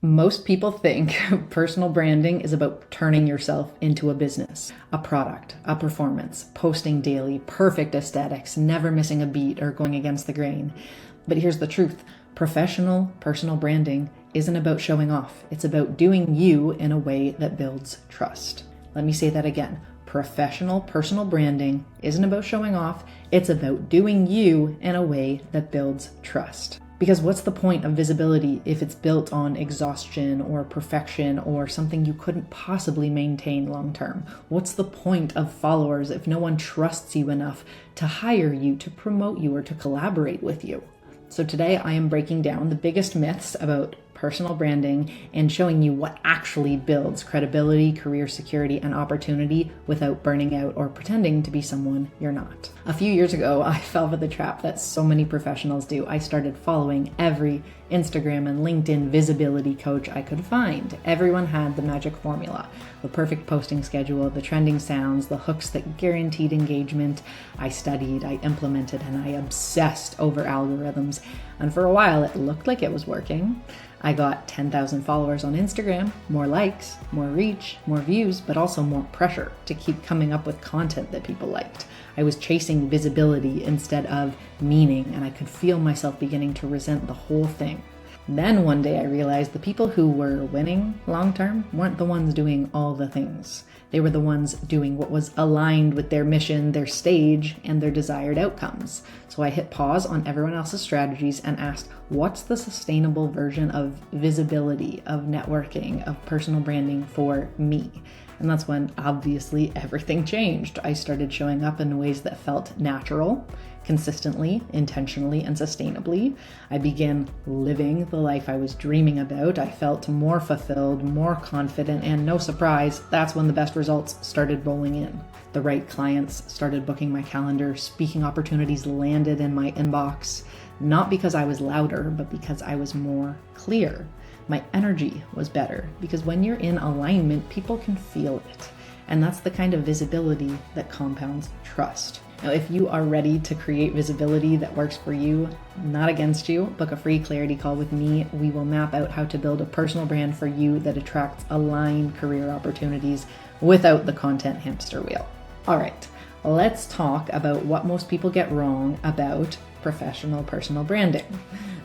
Most people think personal branding is about turning yourself into a business, a product, a performance, posting daily, perfect aesthetics, never missing a beat or going against the grain. But here's the truth. Professional personal branding isn't about showing off. It's about doing you in a way that builds trust. Let me say that again. Professional personal branding isn't about showing off. It's about doing you in a way that builds trust. Because what's the point of visibility if it's built on exhaustion or perfection or something you couldn't possibly maintain long term? What's the point of followers if no one trusts you enough to hire you, to promote you, or to collaborate with you? So today I am breaking down the biggest myths about personal branding and showing you what actually builds credibility, career security, and opportunity without burning out or pretending to be someone you're not. A few years ago, I fell for the trap that so many professionals do. I started following every Instagram and LinkedIn visibility coach I could find. Everyone had the magic formula, the perfect posting schedule, the trending sounds, the hooks that guaranteed engagement. I studied, I implemented, and I obsessed over algorithms. And for a while, it looked like it was working. I got 10,000 followers on Instagram, more likes, more reach, more views, but also more pressure to keep coming up with content that people liked. I was chasing visibility instead of meaning, and I could feel myself beginning to resent the whole thing. Then one day I realized the people who were winning long-term weren't the ones doing all the things. They were the ones doing what was aligned with their mission, their stage, and their desired outcomes. So I hit pause on everyone else's strategies and asked, what's the sustainable version of visibility, of networking, of personal branding for me? And that's when obviously everything changed. I started showing up in ways that felt natural, consistently, intentionally, and sustainably. I began living the life I was dreaming about. I felt more fulfilled, more confident, and no surprise, that's when the best results started rolling in. The right clients started booking my calendar, speaking opportunities landed in my inbox, not because I was louder, but because I was more clear. My energy was better because when you're in alignment, people can feel it. And that's the kind of visibility that compounds trust. Now, if you are ready to create visibility that works for you, not against you, book a free clarity call with me. We will map out how to build a personal brand for you that attracts aligned career opportunities without the content hamster wheel. All right, let's talk about what most people get wrong about professional personal branding.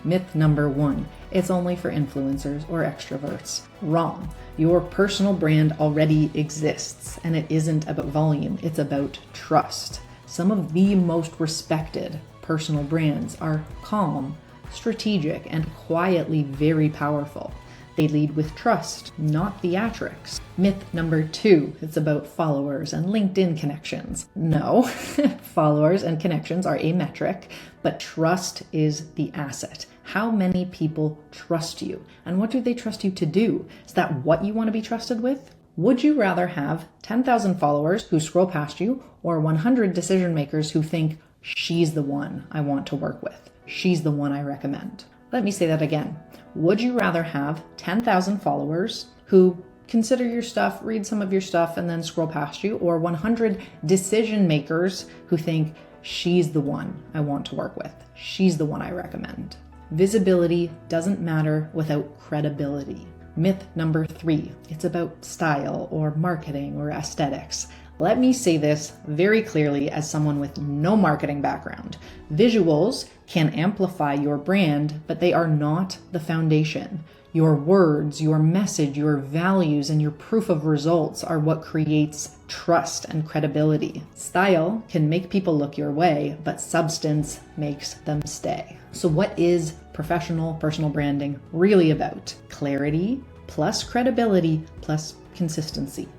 Myth number 1, it's only for influencers or extroverts. Wrong. Your personal brand already exists, and it isn't about volume, it's about trust. Some of the most respected personal brands are calm, strategic, and quietly very powerful. They lead with trust, not theatrics. Myth number 2, it's about followers and LinkedIn connections. No, followers and connections are a metric, but trust is the asset. How many people trust you? And what do they trust you to do? Is that what you want to be trusted with? Would you rather have 10,000 followers who scroll past you or 100 decision makers who think, she's the one I want to work with? She's the one I recommend. Let me say that again. Would you rather have 10,000 followers who consider your stuff, read some of your stuff, and then scroll past you, or 100 decision makers who think, she's the one I want to work with? She's the one I recommend. Visibility doesn't matter without credibility. Myth number 3, it's about style or marketing or aesthetics. Let me say this very clearly as someone with no marketing background. Visuals can amplify your brand, but they are not the foundation. Your words, your message, your values, and your proof of results are what creates trust and credibility. Style can make people look your way, but substance makes them stay. So what is professional personal branding really about? Clarity plus credibility plus consistency.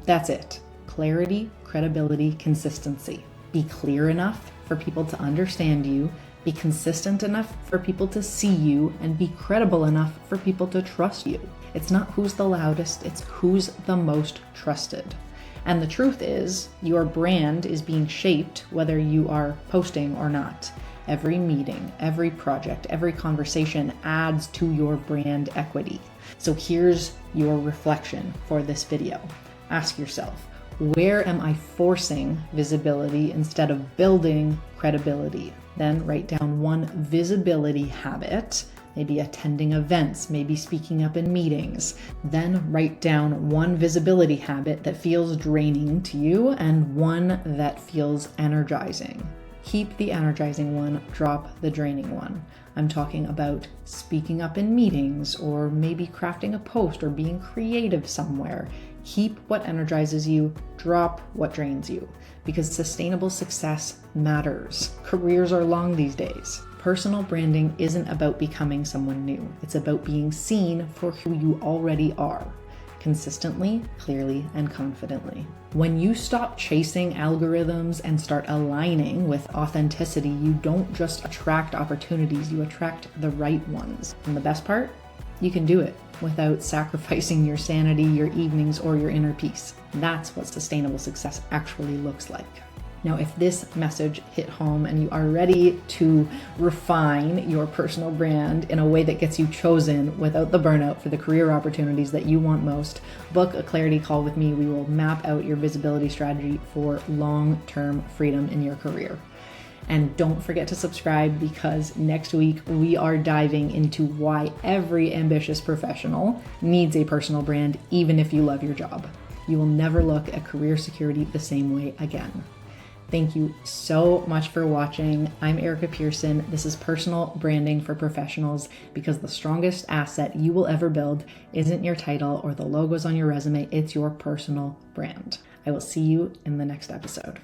That's it. Clarity, credibility, consistency. Be clear enough for people to understand you, be consistent enough for people to see you, and be credible enough for people to trust you. It's not who's the loudest, it's who's the most trusted. And the truth is, your brand is being shaped whether you are posting or not. Every meeting, every project, every conversation adds to your brand equity. So here's your reflection for this video. Ask yourself, where am I forcing visibility instead of building credibility? Then write down one visibility habit maybe attending events, maybe speaking up in meetings. Then write down one visibility habit that feels draining to you and one that feels energizing. Keep the energizing one, drop the draining one. I'm talking about speaking up in meetings or maybe crafting a post or being creative somewhere. Keep what energizes you, drop what drains you, because sustainable success matters. Careers are long these days. Personal branding isn't about becoming someone new. It's about being seen for who you already are, consistently, clearly, and confidently. When you stop chasing algorithms and start aligning with authenticity, you don't just attract opportunities, you attract the right ones. And the best part? You can do it without sacrificing your sanity, your evenings, or your inner peace. That's what sustainable success actually looks like. Now, if this message hit home and you are ready to refine your personal brand in a way that gets you chosen without the burnout for the career opportunities that you want most, book a clarity call with me. We will map out your visibility strategy for long-term freedom in your career. And don't forget to subscribe, because next week we are diving into why every ambitious professional needs a personal brand, even if you love your job. You will never look at career security the same way again. Thank you so much for watching. I'm Erica Pearson. This is Personal Branding for Professionals, because the strongest asset you will ever build isn't your title or the logos on your resume, it's your personal brand. I will see you in the next episode.